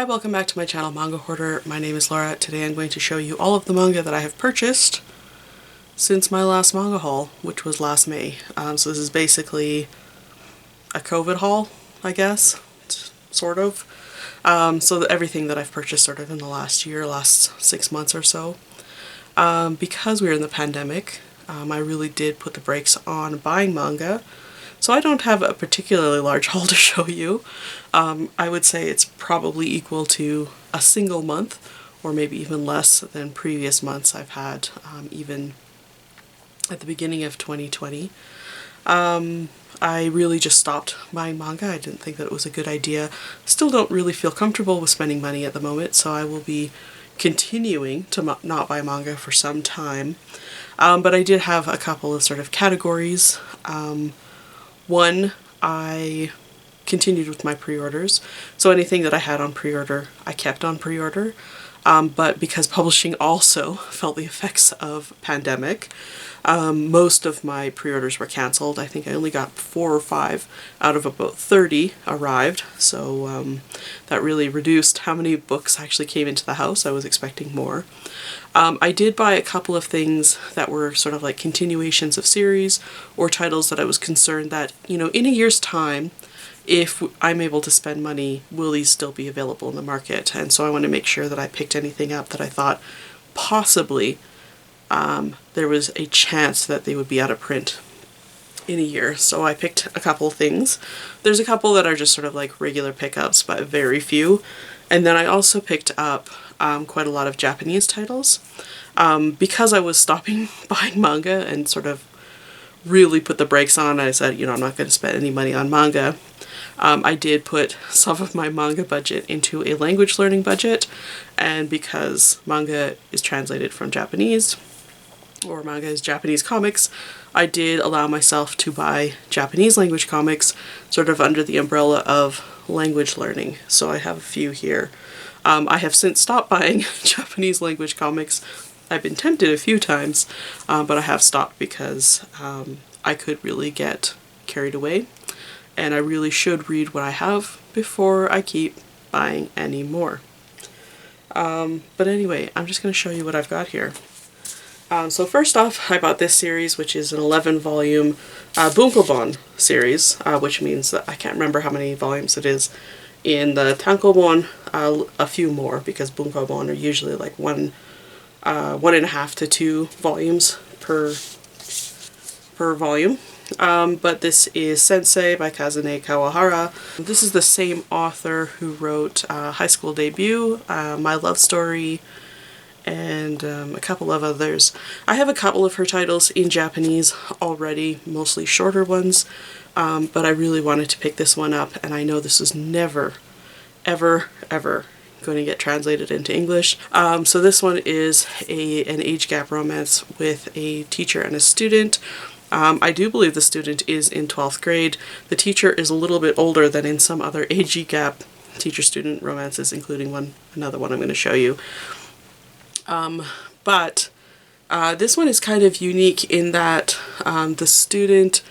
Hi, welcome back to my channel, Manga Hoarder. My name is Laura. Today I'm going to show you all of the manga that I have purchased since my last manga haul, which was last May. So this is basically a COVID haul, I guess, sort of. So everything that I've purchased sort of in the last year, last 6 months or so. Because we were in the pandemic, I really did put the brakes on buying manga. So I don't have a particularly large haul to show you. I would say it's probably equal to a single month, or maybe even less than previous months I've had, even at the beginning of 2020. I really just stopped buying manga. I didn't think that it was a good idea. Still don't really feel comfortable with spending money at the moment, so I will be continuing to not buy manga for some time. But I did have a couple of sort of categories. One, I continued with my pre-orders, so anything that I had on pre-order, I kept on pre-order, but because publishing also felt the effects of pandemic, most of my pre-orders were cancelled. I think I only got 4 or 5 out of about 30 arrived, so that really reduced how many books actually came into the house. I was expecting more. I did buy a couple of things that were sort of like continuations of series or titles that I was concerned that, you know, in a year's time, if I'm able to spend money, will these still be available in the market? And so I want to make sure that I picked anything up that I thought possibly there was a chance that they would be out of print in a year. So I picked a couple of things. There's a couple that are just sort of like regular pickups, but very few. And then I also picked up quite a lot of Japanese titles. Because I was stopping buying manga and sort of really put the brakes on, I said, you know, I'm not going to spend any money on manga. I did put some of my manga budget into a language learning budget, and because manga is translated from Japanese, or manga is Japanese comics, I did allow myself to buy Japanese language comics sort of under the umbrella of language learning. So I have a few here. I have since stopped buying Japanese language comics. I've been tempted a few times, but I have stopped because I could really get carried away, and I really should read what I have before I keep buying any more. But anyway, I'm just going to show you what I've got here. So first off, I bought this series, which is an 11-volume bunkobon series, which means that I can't remember how many volumes it is. In the tankobon, a few more, because bunkobon are usually like 1.5 to 2 volumes per volume. But this is Sensei by Kazune Kawahara. This is the same author who wrote High School Debut, My Love Story, and a couple of others. I have a couple of her titles in Japanese already, mostly shorter ones, but I really wanted to pick this one up, and I know this is never, ever, ever going to get translated into English. So this one is an age gap romance with a teacher and a student. I do believe the student is in 12th grade. The teacher is a little bit older than in some other age gap teacher-student romances, including another one I'm going to show you. But this one is kind of unique in that the student,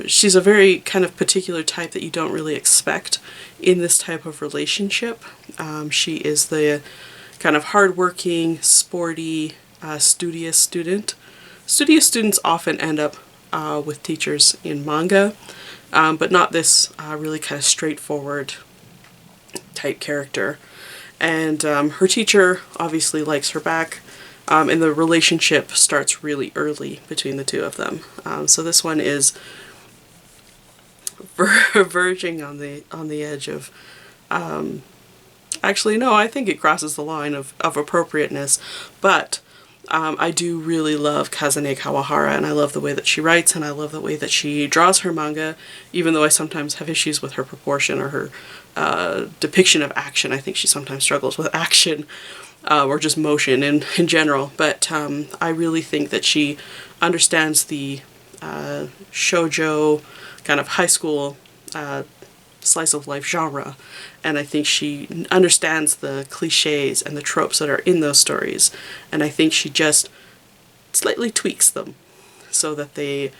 she's a very kind of particular type that you don't really expect in this type of relationship. She is the kind of hardworking, sporty, studious student. Studious students often end up with teachers in manga, but not this really kind of straightforward type character. And her teacher obviously likes her back, and the relationship starts really early between the two of them. So this one is verging on the edge of, actually no, I think it crosses the line of appropriateness, but I do really love Kazune Kawahara, and I love the way that she writes, and I love the way that she draws her manga, even though I sometimes have issues with her proportion or her depiction of action. I think she sometimes struggles with action or just motion in general, but I really think that she understands the shoujo kind of high school slice of life genre, and I think she understands the cliches and the tropes that are in those stories, and I think she just slightly tweaks them so that they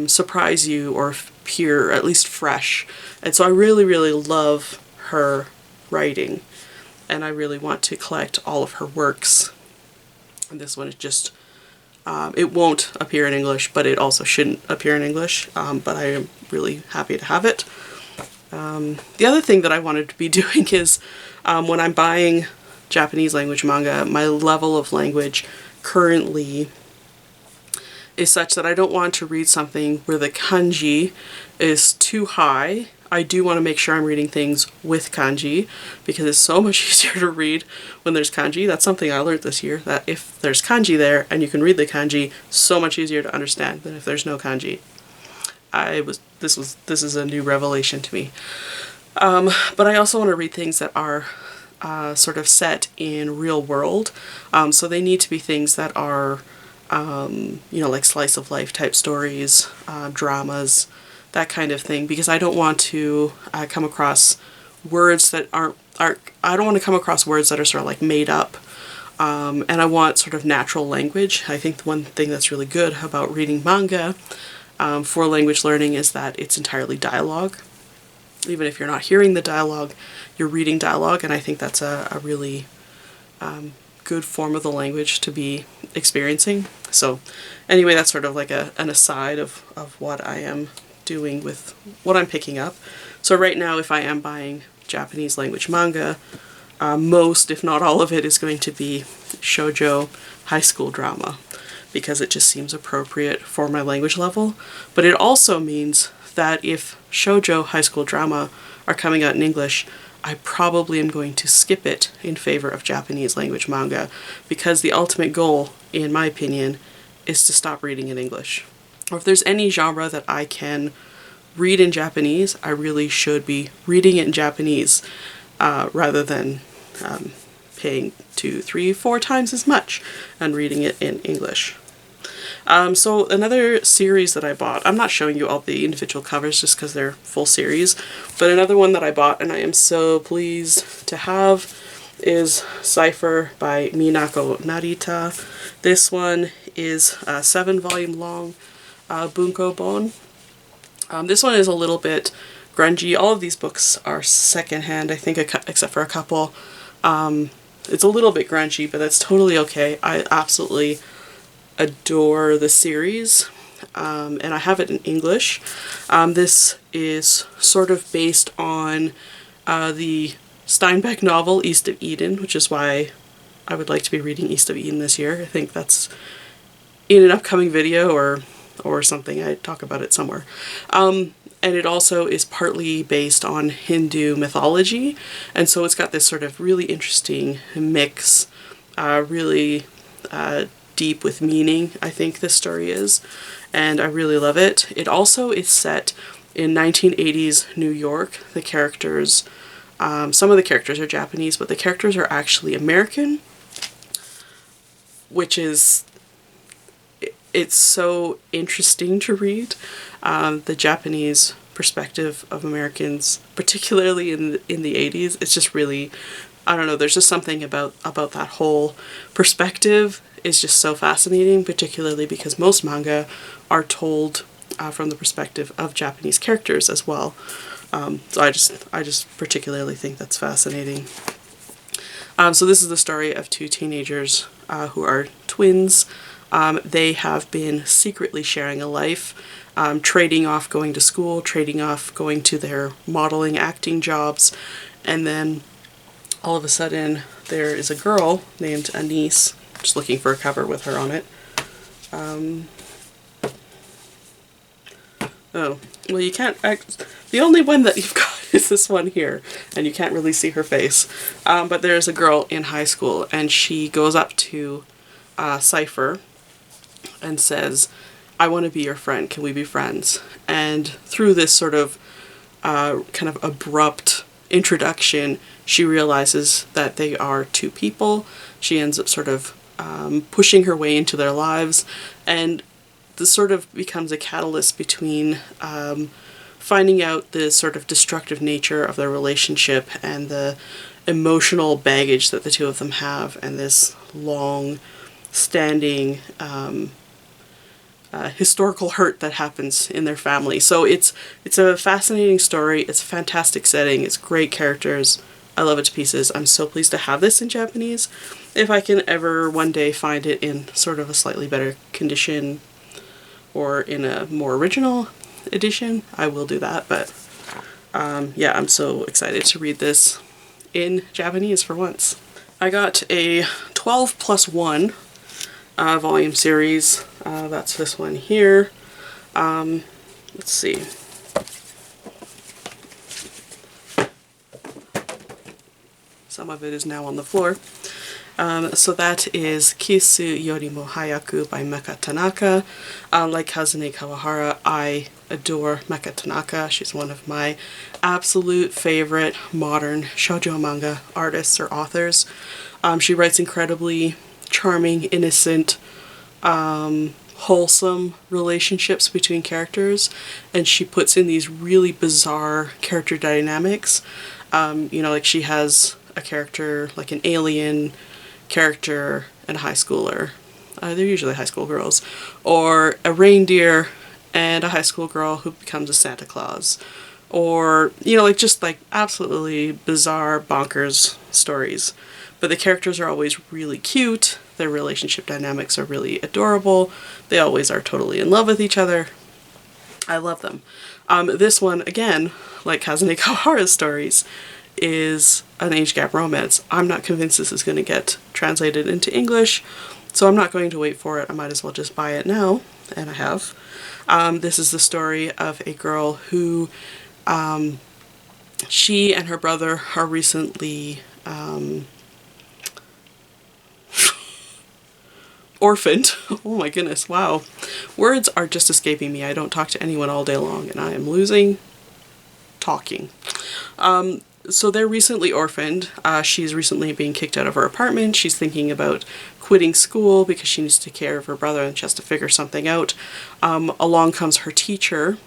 surprise you or appear at least fresh. And so I really, really love her writing, and I really want to collect all of her works. And this one is just, it won't appear in English, but it also shouldn't appear in English, but I am really happy to have it. The other thing that I wanted to be doing is when I'm buying Japanese language manga, my level of language currently is such that I don't want to read something where the kanji is too high. I do want to make sure I'm reading things with kanji because it's so much easier to read when there's kanji. That's something I learned this year, that if there's kanji there and you can read the kanji, so much easier to understand than if there's no kanji. This is a new revelation to me. But I also want to read things that are sort of set in real world. So they need to be things that are, you know, like slice of life type stories, dramas, that kind of thing, because I don't want to come across words that I don't want to come across words that are sort of like made up. And I want sort of natural language. I think the one thing that's really good about reading manga for language learning is that it's entirely dialogue. Even if you're not hearing the dialogue, you're reading dialogue, and I think that's a really good form of the language to be experiencing. So anyway, that's sort of like an aside of what I am doing with what I'm picking up. So right now, if I am buying Japanese language manga, most, if not all of it, is going to be shoujo high school drama, because it just seems appropriate for my language level. But it also means that if shoujo high school drama are coming out in English, I probably am going to skip it in favor of Japanese language manga, because the ultimate goal, in my opinion, is to stop reading in English. Or if there's any genre that I can read in Japanese, I really should be reading it in Japanese rather than paying 2, 3, 4 times as much and reading it in English. So another series that I bought, I'm not showing you all the individual covers just because they're full series, but another one that I bought and I am so pleased to have is Cipher by Minako Narita. This one is a 7-volume long bunko bon. This one is a little bit grungy. All of these books are secondhand, I think, except for a couple. It's a little bit grungy, but that's totally okay. I absolutely adore the series, and I have it in English. This is sort of based on the Steinbeck novel East of Eden, which is why I would like to be reading East of Eden this year. I think that's in an upcoming video or something. I talk about it somewhere. And it also is partly based on Hindu mythology, and so it's got this sort of really interesting mix, really deep with meaning, I think this story is, and I really love it. It also is set in 1980s New York. The characters, some of the characters are Japanese, but the characters are actually American, which is, it's so interesting to read. The Japanese perspective of Americans, particularly in the 80s, it's just really, I don't know, there's just something about that whole perspective is just so fascinating, particularly because most manga are told from the perspective of Japanese characters as well. So I just particularly think that's fascinating. So this is the story of 2 teenagers who are twins. They have been secretly sharing a life, trading off going to school, trading off going to their modeling acting jobs, and then all of a sudden there is a girl named Anise. Just looking for a cover with her on it. Oh, well, you can't, the only one that you've got is this one here, and you can't really see her face. But there's a girl in high school, and she goes up to Cipher and says, I want to be your friend, can we be friends? And through this sort of kind of abrupt introduction, she realizes that they are 2 people. She ends up sort of pushing her way into their lives, and this sort of becomes a catalyst between finding out the sort of destructive nature of their relationship and the emotional baggage that the 2 of them have, and this long standing historical hurt that happens in their family. So it's a fascinating story, it's a fantastic setting, it's great characters, I love it to pieces. I'm so pleased to have this in Japanese. If I can ever one day find it in sort of a slightly better condition or in a more original edition, I will do that. But yeah, I'm so excited to read this in Japanese for once. I got a 12+1 volume series. That's this one here. Let's see. Some of it is now on the floor. So that is Kisu Yorimo Hayaku by Mecha Tanaka. Like Kazune Kawahara, I adore Mecha Tanaka. She's one of my absolute favorite modern shoujo manga artists or authors. She writes incredibly charming, innocent, wholesome relationships between characters, and she puts in these really bizarre character dynamics. You know, like she has a character like an alien character and a high schooler. They're usually high school girls. Or a reindeer and a high school girl who becomes a Santa Claus. Or, you know, like just like absolutely bizarre, bonkers stories. But the characters are always really cute. Their relationship dynamics are really adorable. They always are totally in love with each other. I love them. This one, again, like Kazune Kawahara's stories, is an age gap romance. I'm not convinced this is going to get translated into English, so I'm not going to wait for it. I might as well just buy it now, and I have. This is the story of a girl who, she and her brother are recently orphaned. Oh my goodness, wow. Words are just escaping me. I don't talk to anyone all day long, and I am losing talking. So they're recently orphaned. She's recently being kicked out of her apartment. She's thinking about quitting school because she needs to take care of her brother and she has to figure something out. Along comes her teacher,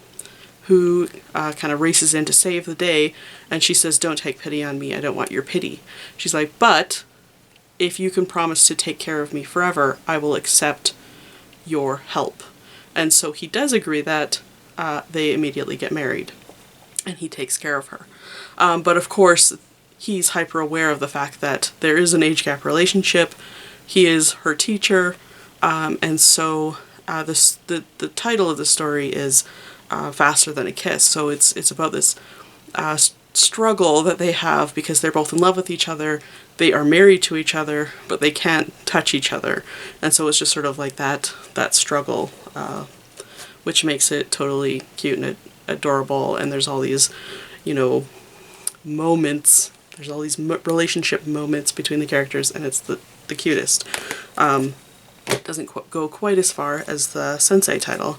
who kind of races in to save the day, and she says, "Don't take pity on me, I don't want your pity." She's like, "But if you can promise to take care of me forever, I will accept your help." And so he does agree that. They immediately get married, and he takes care of her. But of course, he's hyper aware of the fact that there is an age gap relationship. He is her teacher, and so the title of the story is Faster Than a Kiss. So it's about this struggle that they have because they're both in love with each other. They are married to each other, but they can't touch each other. And so it's just sort of like that struggle, which makes it totally cute and adorable. And there's all these, you know, moments. There's all these relationship moments between the characters, and it's the cutest. It doesn't go quite as far as the Sensei title.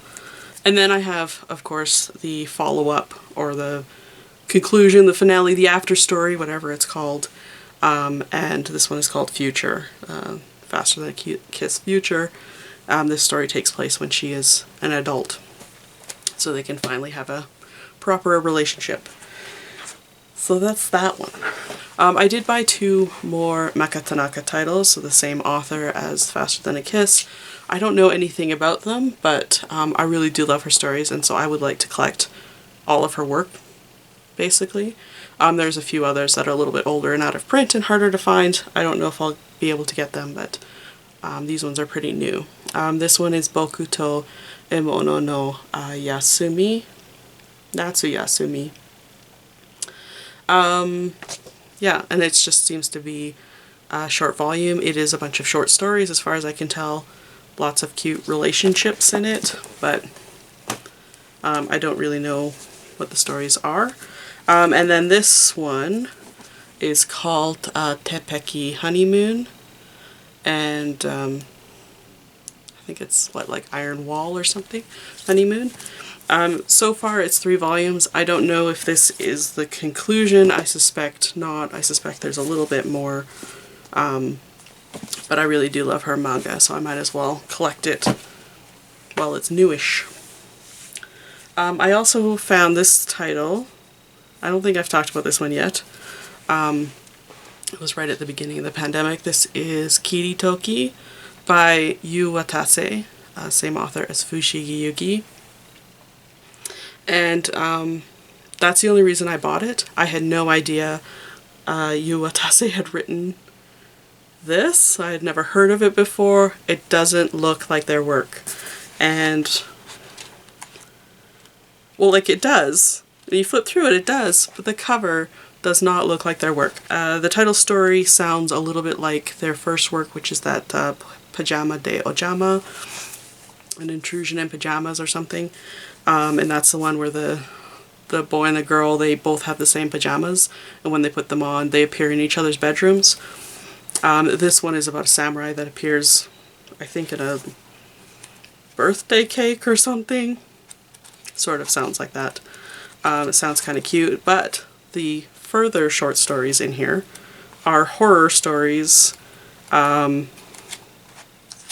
And then I have, of course, the follow-up, or the conclusion, the finale, the after story, whatever it's called. And this one is called Future, Faster Than a Kiss Future. This story takes place when she is an adult, so they can finally have a proper relationship. So that's that one. I did buy 2 more Mecha Tanaka titles, so the same author as Faster Than a Kiss. I don't know anything about them, but I really do love her stories, and so I would like to collect all of her work, basically. There's a few others that are a little bit older and out of print and harder to find. I don't know if I'll be able to get them, but these ones are pretty new. This one is Boku to Emono no Yasumi. Natsu Yasumi. Yeah, and it just seems to be a short volume. It is a bunch of short stories as far as I can tell. Lots of cute relationships in it, but I don't really know what the stories are. And then this one is called Tepeki Honeymoon, and I think it's like Iron Wall or something, Honeymoon. So far it's 3 volumes. I don't know if this is the conclusion. I suspect not. I suspect there's a little bit more, but I really do love her manga, so I might as well collect it while it's newish. I also found this title. I don't think I've talked about this one yet. It was right at the beginning of the pandemic. This is Kiritoki by Yu Watase, same author as Fushigi Yugi. And that's the only reason I bought it. I had no idea Yu Watase had written this. I had never heard of it before. It doesn't look like their work. And, well, like it does. When you flip through it, it does, but the cover does not look like their work. The title story sounds a little bit like their first work, which is that Pajama de Ojama, an intrusion in pajamas or something. And that's the one where the boy and the girl, they both have the same pajamas, and when they put them on, they appear in each other's bedrooms. This one is about a samurai that appears, I think, in a birthday cake or something. Sort of sounds like that. It sounds kind of cute, but the further short stories in here are horror stories.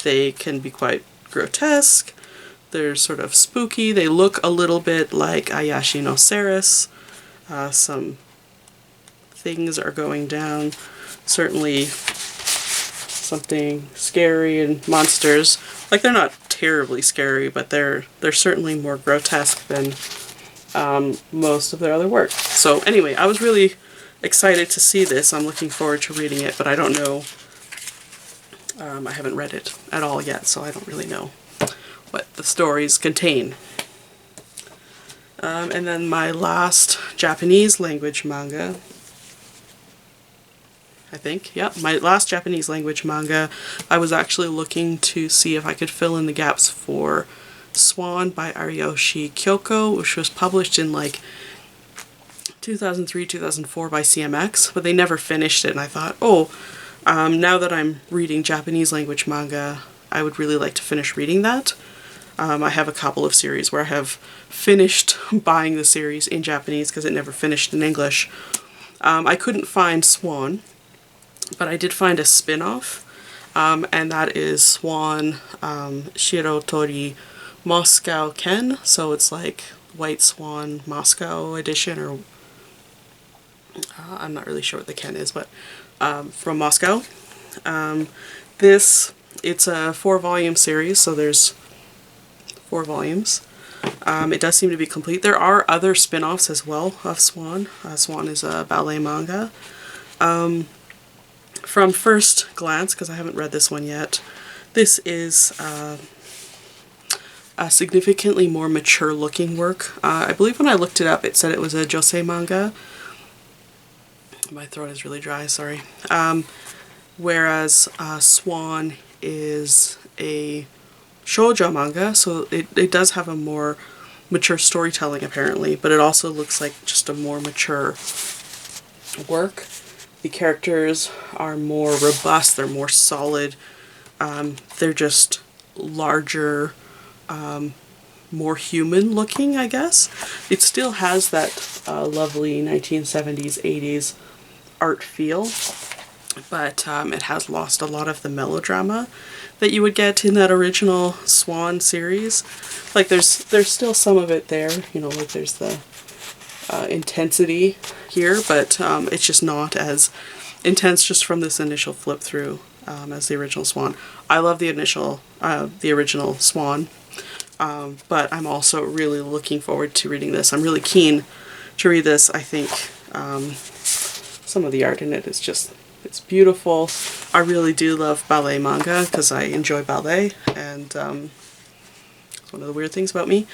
They can be quite grotesque. They're sort of spooky. They look a little bit like Ayashi no Seris. Some things are going down. Certainly something scary and monsters. Like, they're not terribly scary, but they're certainly more grotesque than most of their other work. So anyway, I was really excited to see this. I'm looking forward to reading it, but I don't know. I haven't read it at all yet, so I don't really know what the stories contain. And then my last Japanese language manga, I think, yeah, my last Japanese language manga, I was actually looking to see if I could fill in the gaps for Swan by Ariyoshi Kyoko, which was published in like 2003, 2004 by CMX, but they never finished it, and I thought, oh, now that I'm reading Japanese language manga, I would really like to finish reading that. I have a couple of series where I have finished buying the series in Japanese because it never finished in English. I couldn't find Swan, but I did find a spin-off, and that is Swan Shirotori Moscow Ken, so it's like White Swan Moscow edition, or I'm not really sure what the Ken is, but from Moscow. It's a 4-volume series, so there's 4 volumes. It does seem to be complete. There are other spin-offs as well of Swan. Swan is a ballet manga. From first glance, because I haven't read this one yet, this is a significantly more mature looking work. I believe when I looked it up it said it was a josei manga. My throat is really dry, sorry. Whereas Swan is a shoujo manga, so it does have a more mature storytelling apparently, but it also looks like just a more mature work. The characters are more robust, they're more solid, they're just larger, more human looking, I guess. It still has that lovely 1970s, 80s art feel, but it has lost a lot of the melodrama that you would get in that original Swan series. Like there's still some of it there, you know, like there's the intensity here, but it's just not as intense just from this initial flip through as the original Swan. I love the original Swan, but I'm also really looking forward to reading this. I'm really keen to read this. I think some of the art in it is just, it's beautiful. I really do love ballet manga because I enjoy ballet, and it's one of the weird things about me.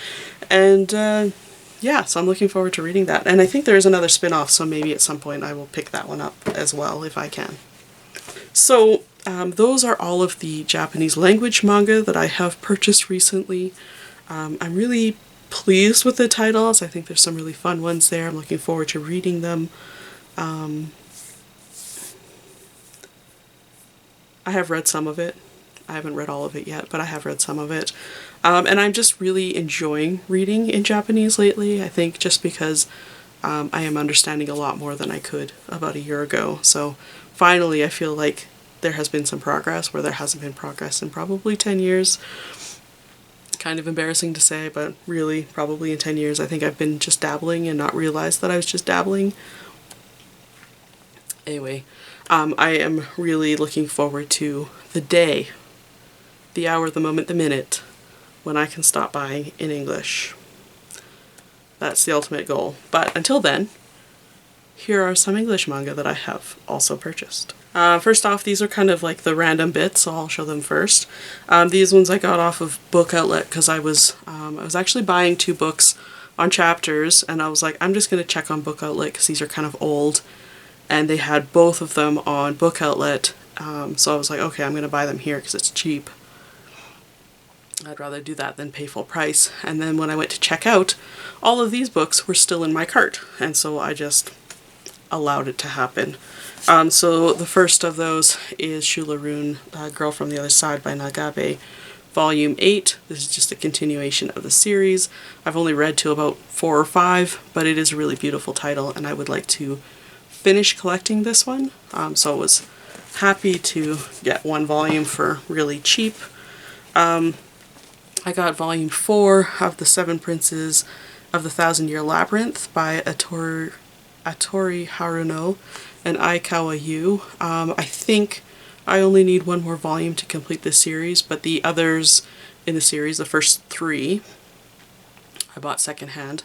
And yeah, so I'm looking forward to reading that. And I think there is another spin-off, so maybe at some point I will pick that one up as well if I can. So those are all of the Japanese language manga that I have purchased recently. I'm really pleased with the titles. I think there's some really fun ones there. I'm looking forward to reading them. I have read some of it. I haven't read all of it yet, but I have read some of it. And I'm just really enjoying reading in Japanese lately, I think just because I am understanding a lot more than I could about a year ago. So finally I feel like there has been some progress where there hasn't been progress in probably 10 years. Kind of embarrassing to say, but really probably in 10 years I think I've been just dabbling and not realized that I was just dabbling. Anyway, I am really looking forward to the day, the hour, the moment, the minute when I can stop buying in English. That's the ultimate goal. But until then, here are some English manga that I have also purchased. First off, these are kind of like the random bits, so I'll show them first. These ones I got off of Book Outlet because I was actually buying 2 books on chapters, and I was like, I'm just going to check on Book Outlet because these are kind of old, and they had both of them on Book Outlet, so I was like, okay, I'm going to buy them here because it's cheap. I'd rather do that than pay full price. And then when I went to check out, all of these books were still in my cart, and so I just allowed it to happen. So the first of those is Shularun, Girl from the Other Side by Nagabe, Volume 8. This is just a continuation of the series. I've only read to about 4 or 5, but it is a really beautiful title, and I would like to finish collecting this one. So I was happy to get 1 volume for really cheap. I got Volume 4 of The 7 Princes of the Thousand Year Labyrinth by Atori Haruno and Aikawa Yu. I think I only need 1 more volume to complete this series, but the others in the series, the first 3, I bought secondhand.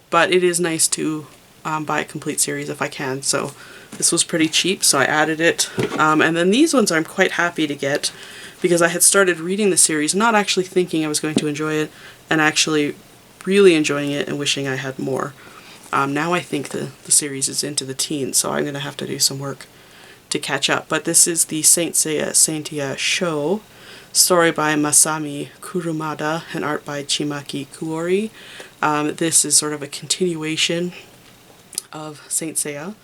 But it is nice to buy a complete series if I can, so this was pretty cheap, so I added it. And then these ones I'm quite happy to get, because I had started reading the series not actually thinking I was going to enjoy it, and actually really enjoying it and wishing I had more. Now I think the series is into the teens, so I'm going to have to do some work to catch up. But this is the Saint Seiya Saintia show, story by Masami Kurumada and art by Chimaki Kuori. This is sort of a continuation of Saint Seiya,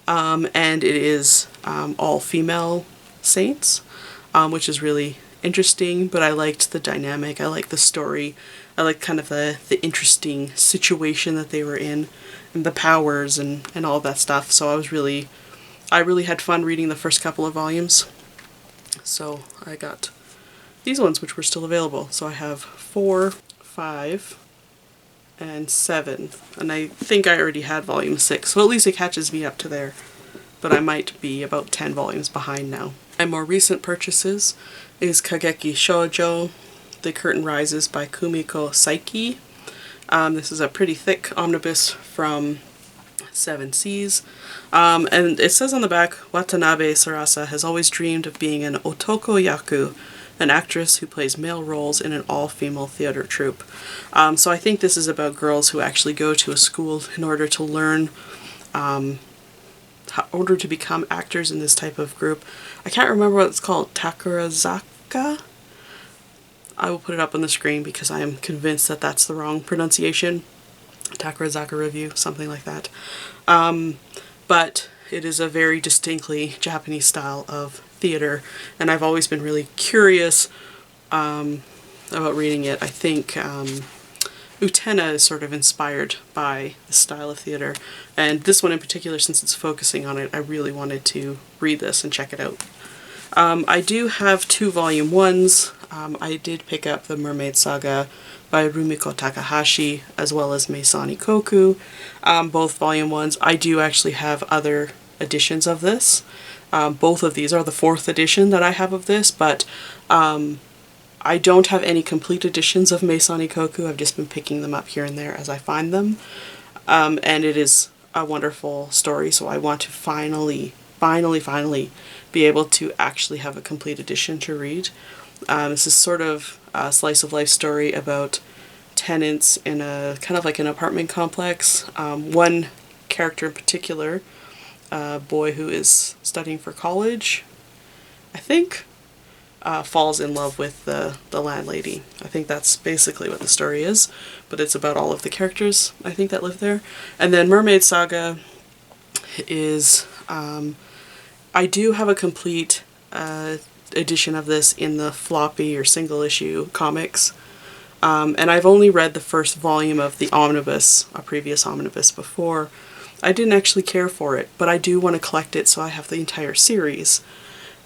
and it is all female saints, which is really interesting, but I liked the dynamic, I liked the story, I liked kind of the interesting situation that they were in, and the powers and all that stuff, so I really had fun reading the first couple of volumes. So I got these ones, which were still available, so I have 4, 5, and 7, and I think I already had volume 6, so at least it catches me up to there, but I might be about 10 volumes behind now. My more recent purchases is Kageki Shoujo, The Curtain Rises by Kumiko Saiki. This is a pretty thick omnibus from 7 Seas. And it says on the back, Watanabe Sarasa has always dreamed of being an otoko yaku, an actress who plays male roles in an all-female theater troupe. So I think this is about girls who actually go to a school in order to learn, in order to become actors in this type of group. I can't remember what it's called, Takurazaka? I will put it up on the screen because I am convinced that that's the wrong pronunciation. Takurazaka review, something like that. But it is a very distinctly Japanese style of theater, and I've always been really curious about reading it. I think Utena is sort of inspired by the style of theater, and this one in particular, since it's focusing on it, I really wanted to read this and check it out. I do have 2 volume 1s. I did pick up the Mermaid Saga by Rumiko Takahashi, as well as Meisani Koku, both volume 1s. I do actually have other editions of this. Both of these are the 4th edition that I have of this, but I don't have any complete editions of Meisani Koku. I've just been picking them up here and there as I find them. And it is a wonderful story, so I want to finally be able to actually have a complete edition to read. This is sort of a slice of life story about tenants in a kind of like an apartment complex. One character in particular, a boy who is studying for college, I think, falls in love with the landlady. I think that's basically what the story is, but it's about all of the characters, I think, that live there. And then Mermaid Saga is, I do have a complete edition of this in the floppy or single issue comics, and I've only read the first volume of the omnibus, a previous omnibus before. I didn't actually care for it, but I do want to collect it, so I have the entire series.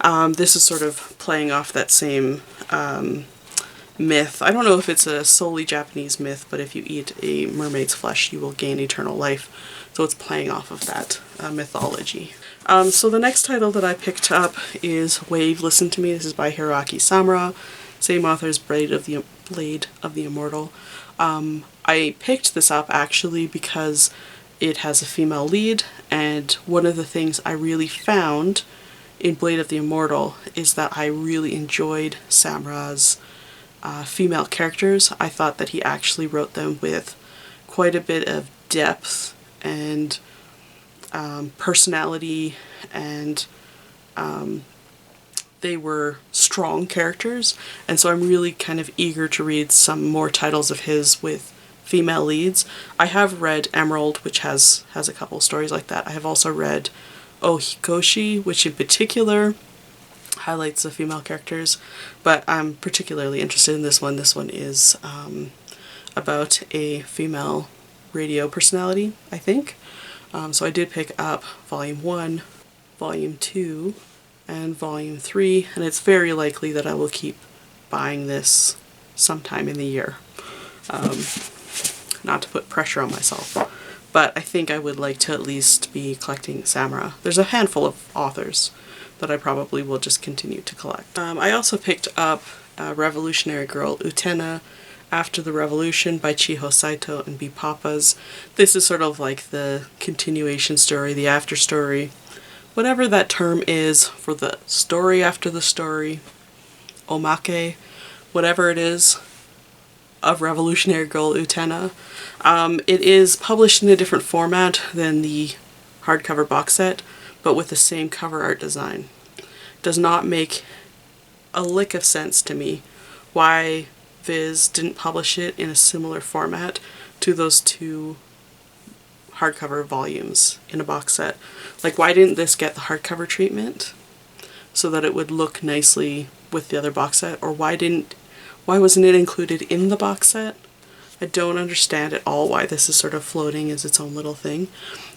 This is sort of playing off that same myth. I don't know if it's a solely Japanese myth, but if you eat a mermaid's flesh, you will gain eternal life. So it's playing off of that mythology. So the next title that I picked up is Wave, Listen to Me. This is by Hiroaki Samura, same author's Blade of the Immortal. I picked this up actually because It has a female lead, and one of the things I really found in Blade of the Immortal is that I really enjoyed Samura's female characters. I thought that he actually wrote them with quite a bit of depth and personality, and they were strong characters, and so I'm really kind of eager to read some more titles of his with female leads. I have read Emerald, which has a couple stories like that. I have also read Ohikoshi, which in particular highlights the female characters, but I'm particularly interested in this one. This one is about a female radio personality, I think. So I did pick up Volume 1, Volume 2, and Volume 3, and it's very likely that I will keep buying this sometime in the year. Not to put pressure on myself, but I think I would like to at least be collecting Samura. There's a handful of authors that I probably will just continue to collect. I also picked up Revolutionary Girl Utena After the Revolution by Chiho Saito and B. Papas. This is sort of like the continuation story, the after story, whatever that term is for the story after the story, omake, whatever it is, of Revolutionary Girl Utena. It is published in a different format than the hardcover box set, but with the same cover art design. Does not make a lick of sense to me why Viz didn't publish it in a similar format to those two hardcover volumes in a box set. Like, why didn't this get the hardcover treatment so that it would look nicely with the other box set? Or why wasn't it included in the box set? I don't understand at all why this is sort of floating as its own little thing,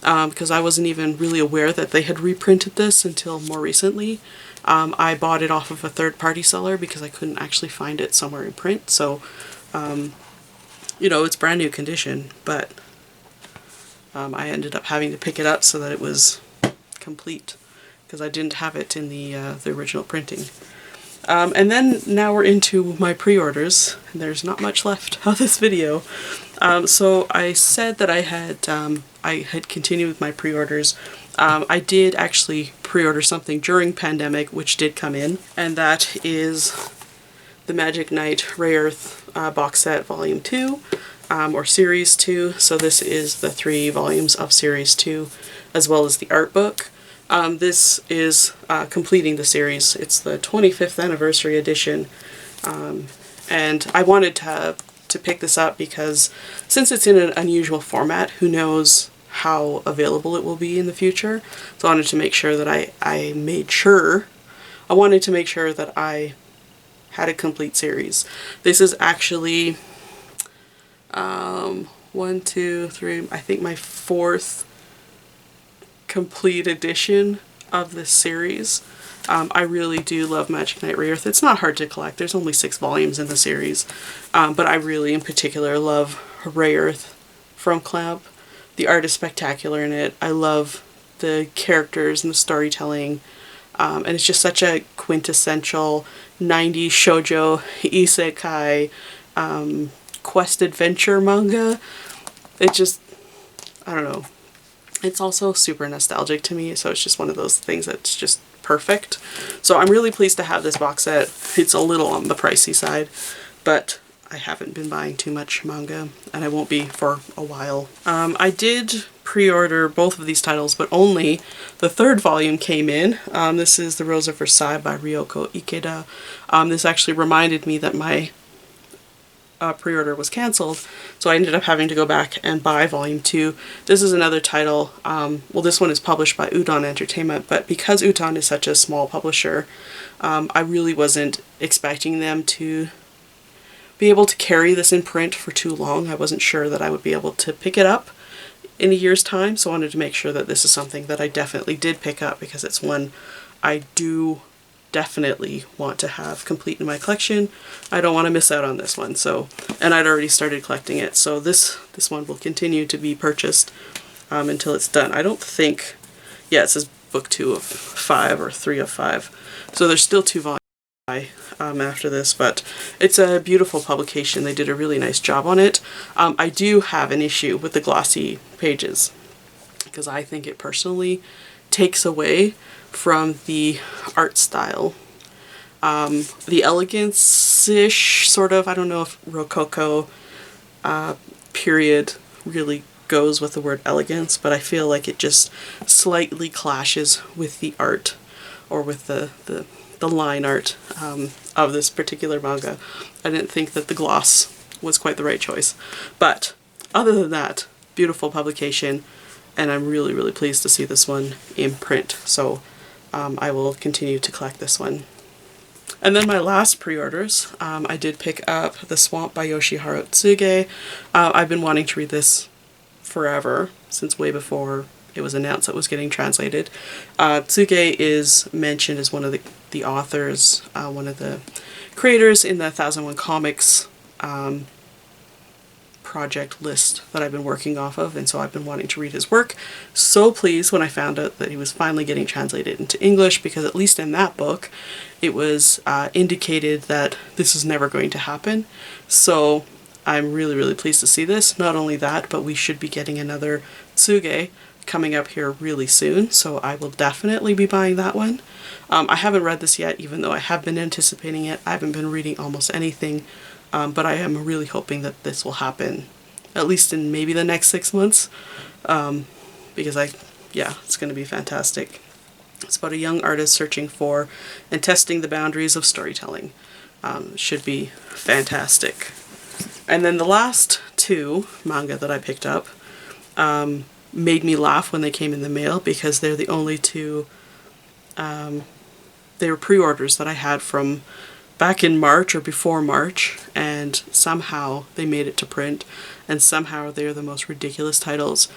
because I wasn't even really aware that they had reprinted this until more recently. I bought it off of a third-party seller because I couldn't actually find it somewhere in print, so you know, it's brand new condition, but I ended up having to pick it up so that it was complete, because I didn't have it in the original printing. And then now we're into my pre-orders. There's not much left of this video. So I said that I had continued with my pre-orders. I did actually pre-order something during pandemic, which did come in, and that is the Magic Knight Ray Earth box set volume 2, or series 2. So this is the 3 volumes of series 2, as well as the art book. This is completing the series. It's the 25th anniversary edition, and I wanted to pick this up because since it's in an unusual format, who knows how available it will be in the future. So I wanted to make sure that I wanted to make sure that I had a complete series. This is actually 1, 2, 3, I think my 4th complete edition of this series. I really do love Magic Knight Ray Earth. It's not hard to collect. There's only 6 volumes in the series, but I really in particular love Ray Earth from Clamp. The art is spectacular in it. I love the characters and the storytelling, and it's just such a quintessential 90s shoujo, isekai, quest adventure manga. It just, I don't know. It's also super nostalgic to me, so it's just one of those things that's just perfect. So I'm really pleased to have this box set. It's a little on the pricey side, but I haven't been buying too much manga, and I won't be for a while. I did pre-order both of these titles, but only the 3rd volume came in. This is The Rose of Versailles by Ryoko Ikeda. This actually reminded me that my pre-order was cancelled, so I ended up having to go back and buy volume 2. This is another title, well, this one is published by Udon Entertainment, but because Udon is such a small publisher, I really wasn't expecting them to be able to carry this in print for too long. I wasn't sure that I would be able to pick it up in a year's time, so I wanted to make sure that this is something that I definitely did pick up, because it's one I do definitely want to have complete in my collection. I don't want to miss out on this one, so, and I'd already started collecting it, so this one will continue to be purchased until it's done. I don't think, yeah, it says book 2 of 5 or 3 of 5, so there's still 2 volumes after this, but it's a beautiful publication. They did a really nice job on it. I do have an issue with the glossy pages. because I think it personally takes away from the art style. The elegance-ish, sort of, I don't know if Rococo period really goes with the word elegance, but I feel like it just slightly clashes with the art, or with the line art of this particular manga. I didn't think that the gloss was quite the right choice. But other than that, beautiful publication, and I'm really, really pleased to see this one in print. So I will continue to collect this one. And then my last pre-orders, I did pick up The Swamp by Yoshiharu Tsuge. I've been wanting to read this forever, since way before it was announced that it was getting translated. Tsuge is mentioned as one of the authors, one of the creators in the 1001 Comics project list that I've been working off of, and so I've been wanting to read his work. So pleased when I found out that he was finally getting translated into English, because at least in that book it was indicated that this is never going to happen. So I'm really, really pleased to see this. Not only that, but we should be getting another Tsuge coming up here really soon, so I will definitely be buying that one. I haven't read this yet, even though I have been anticipating it. I haven't been reading almost anything, but I am really hoping that this will happen, at least in maybe the next 6 months, because it's going to be fantastic. It's about a young artist searching for and testing the boundaries of storytelling. Should be fantastic. And then the last two manga that I picked up made me laugh when they came in the mail, because they're the only two, they were pre-orders that I had from back in March or before March, and somehow they made it to print, and somehow they're the most ridiculous titles.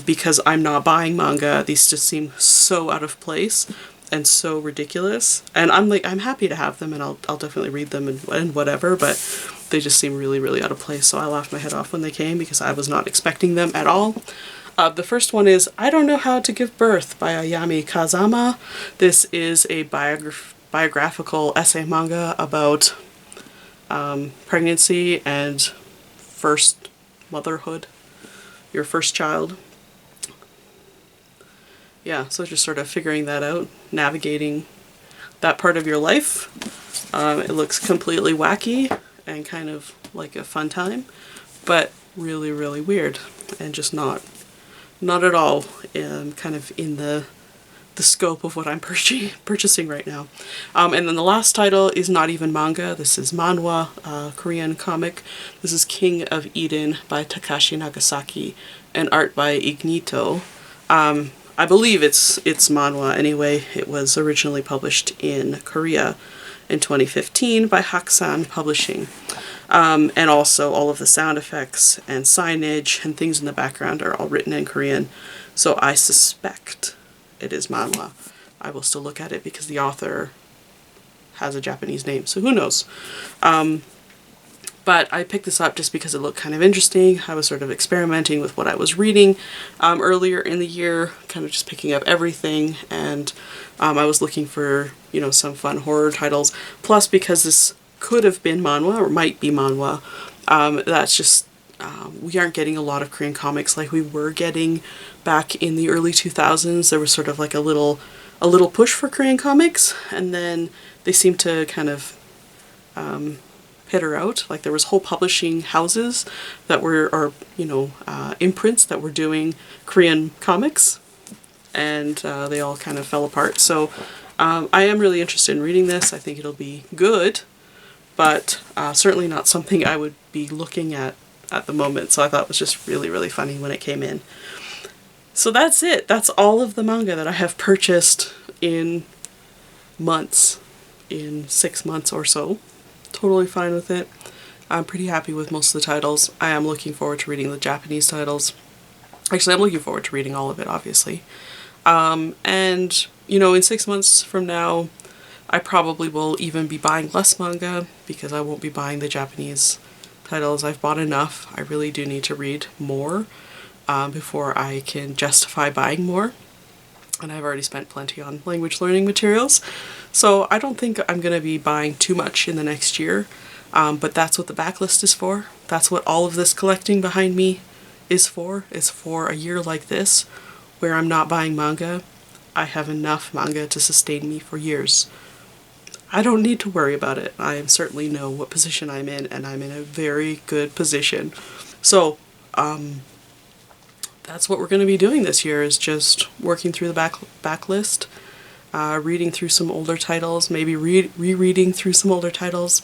Because I'm not buying manga, these just seem so out of place and so ridiculous. And I'm happy to have them, and I'll definitely read them and whatever, but they just seem really, really out of place. So I laughed my head off when they came, because I was not expecting them at all. The first one is I Don't Know How to Give Birth by Ayami Kazama. This is a biographical essay manga about pregnancy and first motherhood, your first child. Yeah, so just sort of figuring that out, navigating that part of your life. It looks completely wacky and kind of like a fun time, but really, really weird, and just not at all kind of in the scope of what I'm purchasing right now. And then the last title is not even manga. This is manhwa, Korean comic. This is King of Eden by Takashi Nagasaki, and art by Ignito. I believe it's manhwa anyway. It was originally published in Korea in 2015 by Hakusan Publishing. And also all of the sound effects and signage and things in the background are all written in Korean, so I suspect it is manhwa. I will still look at it because the author has a Japanese name, so who knows. But I picked this up just because it looked kind of interesting. I was sort of experimenting with what I was reading earlier in the year, kind of just picking up everything, and I was looking for, some fun horror titles. Plus, because this could have been manhwa, or might be manhwa, that's just, we aren't getting a lot of Korean comics like we were getting back in the early 2000s. There was sort of like a little push for Korean comics, and then they seemed to kind of peter out. Like there was whole publishing houses that were, or imprints that were doing Korean comics, and they all kind of fell apart. So I am really interested in reading this. I think it'll be good, but certainly not something I would be looking at the moment. So I thought it was just really, really funny when it came in. So that's it. That's all of the manga that I have purchased in months, in 6 months or so. Totally fine with it. I'm pretty happy with most of the titles. I am looking forward to reading the Japanese titles. Actually, I'm looking forward to reading all of it, obviously. And, in 6 months from now, I probably will even be buying less manga, because I won't be buying the Japanese titles. I've bought enough. I really do need to read more before I can justify buying more. And I've already spent plenty on language learning materials. So I don't think I'm going to be buying too much in the next year. But that's what the backlist is for. That's what all of this collecting behind me is for. It's for a year like this, where I'm not buying manga, I have enough manga to sustain me for years. I don't need to worry about it. I certainly know what position I'm in, and I'm in a very good position. So, that's what we're going to be doing this year, is just working through the backlist, reading through some older titles, maybe rereading through some older titles,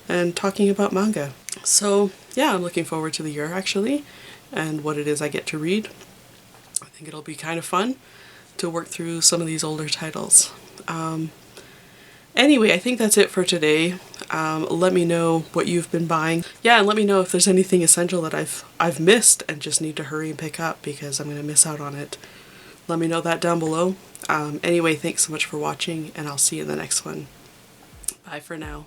and talking about manga. So yeah, I'm looking forward to the year actually, and what it is I get to read. I think it'll be kind of fun to work through some of these older titles. Anyway, I think that's it for today. Let me know what you've been buying. Yeah, and let me know if there's anything essential that I've missed and just need to hurry and pick up because I'm going to miss out on it. Let me know that down below. Anyway, thanks so much for watching, and I'll see you in the next one. Bye for now.